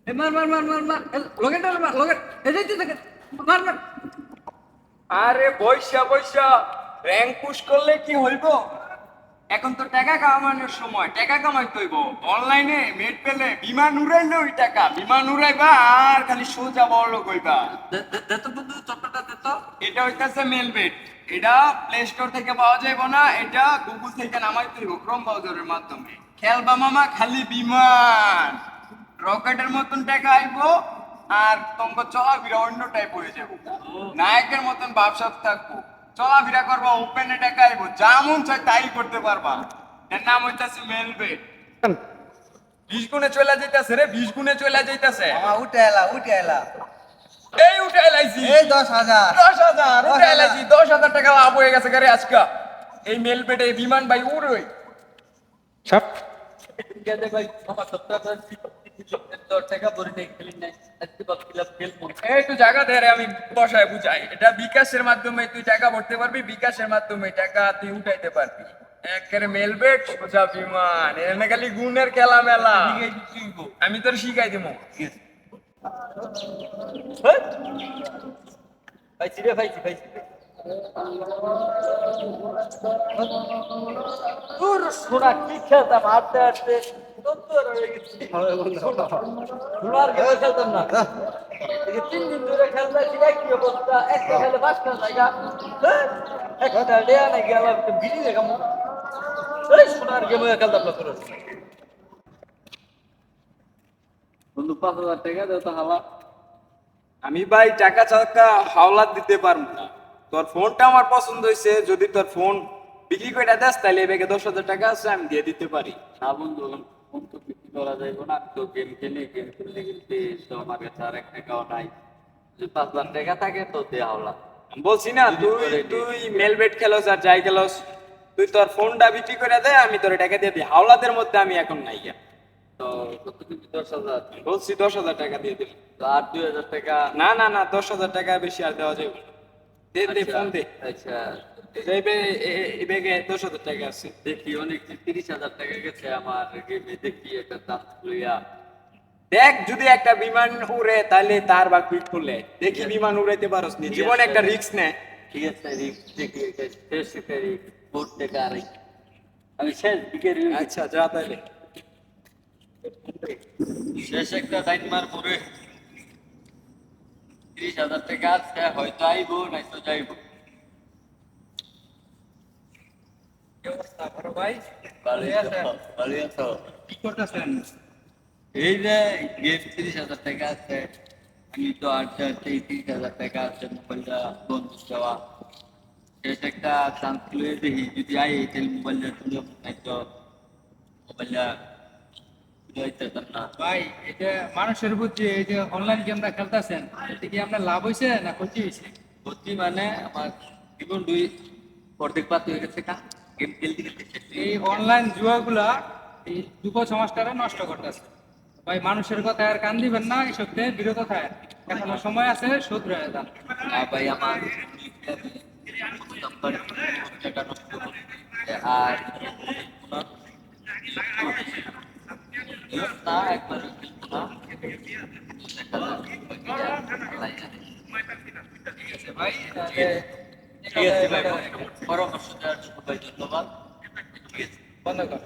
মার মার মার মার মার লগেন মার লগেন এই যে মার মার। আরে বৈশা বৈশা র্যাঙ্ক পুশ করলে কি হইব? এখন তো টাকা কামানোর সময়, টাকা কামাইতে হইব। অনলাইনে মেট পেলে বিমান উড়াইলে ওই টাকা বিমান উড়াইবা আর খালি সোজা বড় কইবা। দে তো বন্ধু চপ্পলটা দে তো। এটা হইতাছে মেলবেট। এটা প্লে স্টোর থেকে পাওয়া যাইব না, এটা গুগল থেকে নামাইতে হইব ক্রোম ব্রাউজারের মাধ্যমে। খেলবা মামা খালি বিমান, রকেটের মতন টাকা আইবো আর তোমার চলাফেরা অন্য টাইপ হয়ে যাবো। নায়কের মতন ব্যবসা থাকবো, চলাফেরা করবা, ওপেনে টাকা আইবো, যা মন চায় তাই করতে পারবা। এর নাম হইতাছে মেলবেট। 20 গুণে চলে যাইতাছে রে, 20 গুণে চলে যাইতাছে। উঠে এলা এই উঠে এলাইছি এই 10,000 10,000 উঠে এলাইছি, 10,000 টাকা লাভ হয়ে গেছে গারে আজকা। এই মেলবেটে বিমান ভাই উড়ই সব গেছে ভাই আমার সপ্তাহ টাকা ভরে নেই খেলি নাই আজকে বাপ ক্লাব খেলবো। এই তুই জায়গা দে রে, আমি বসায় বুঝাই। এটা বিকাশের মাধ্যমে তুই টাকা ভরতে পারবি, বিকাশের মাধ্যমে টাকা তুই উঠাইতে পারবি। একেবারে মেলবেট সোজা বিমান, এনে খালি গুণের খেলা মেলা। আমি তোর শিখাই দিব। পাইছি রে পাইছি তোর সোনা কি খেলতাম হাঁটতে হাঁটতে তোর হয়ে গেছি। সোনার গেম খেলতাম না, এই যে 3 দিন ধরে খেলতেছি একই অবস্থা, একটা খেলে 5টা জায়গা একটা ডেয়া নাই গেলাম বিড়ি দেখাম। এই সোনার গেম খেলতাম না তোর বন্ধু 5,000 টাকা দাও তো হালা। আমি ভাই টাকা ছাড়া হাওলাত দিতে পারবো না। তোর ফোনটা আমার পছন্দ হয়েছে, যদি তোর ফোন বিক্রি করে দেস তাহলে এই ব্যাগে 10,000 টাকা আছে, আমি দিয়ে দিতে পারি। না বন্ধু ফোন তো বিক্রি করা যাইব না, আমি তো গেম খেলতে খেলতে তো আমার কাছে আর 1 টাকাও নাই। যদি 5,000 টাকা থাকে তো দেয়া হলা। আমি বলছি না, তুই মেলবেট খেলোস আর যাই খেলোস, তুই তোর ফোনটা বিক্রি করে দে, আমি তোর টাকা দিয়ে দিই। হাওলাতের মধ্যে আমি এখন নাই গিয়া। তো কত কিন্তু 10,000, বলছি 10,000 টাকা দিয়ে দিবি। তো আর 2,000 টাকা। না না না, 10,000 টাকা বেশি আর দেওয়া যাবে না। দে দে, ফোন দে। আচ্ছা এই ব্যাগে 10,000 টাকা আছে। দেখি অনেক 30,000 টাকা গেছে আমার গেমে, দেখি একটা দাম লইয়া। দেখ, যদি একটা বিমান উড়ে তাহলে তার বা কুইক খুলে দেখি বিমান উড়াইতে পারোস নি। জীবন একটা রিস্ক নে। ঠিক আছে রিক্স দেখি, শেষ একটা রিক্স ভোট টাকা আর আমি শেষ দিকের আচ্ছা যা তাহলে। শেষ একটা টাইম মার পরে 30,000 টাকা আছে, হয়তো আইবো নয়তো যাইবো। কি অবস্থা বড় ভাই? ভালোই আছো? কি করতেছেন? এই যে গেম 30,000 টাকা আছে, আমি তো আটটা আটটা 30,000 টাকা আছে মোবাইলটা বন্ধু দেওয়া। শেষ একটা চান্স লয়ে দেখি, যদি আই তাহলে মোবাইলটা তুলে নয়তো মোবাইলটা যাইতেতাম না। ভাই এই যে মানুষের বুদ্ধি, এই যে অনলাইন গেমটা খেলতেছেন, এতে কি আপনার লাভ হয়েছে না ক্ষতি হয়েছে? ক্ষতি মানে আমার জীবন দুই অর্ধেক পাত হয়ে গেছে কা গেম খেলতে খেলতে শেষ হয়ে এই গেছে। অনলাইন জুয়াগুলা এই যুব সমাজটারে নষ্ট করতেছে। ভাই মানুষের কথা আর কান দিবেন না, এসব থেকে বিরত থাকেন। এখনো সময় আছে, শুধরে যান। আর ভাই আমার নাম্বার টাকা নষ্ট করতে আর না একবার খেলবো না, দেখা যাক আল্লাহ জানে। ঠিক আছে ভাই, ঠিক আছে ভাই, পরামর্শ দেওয়ার জন্য ভাই ধন্যবাদ। ঠিক আছে বন্ধ কর।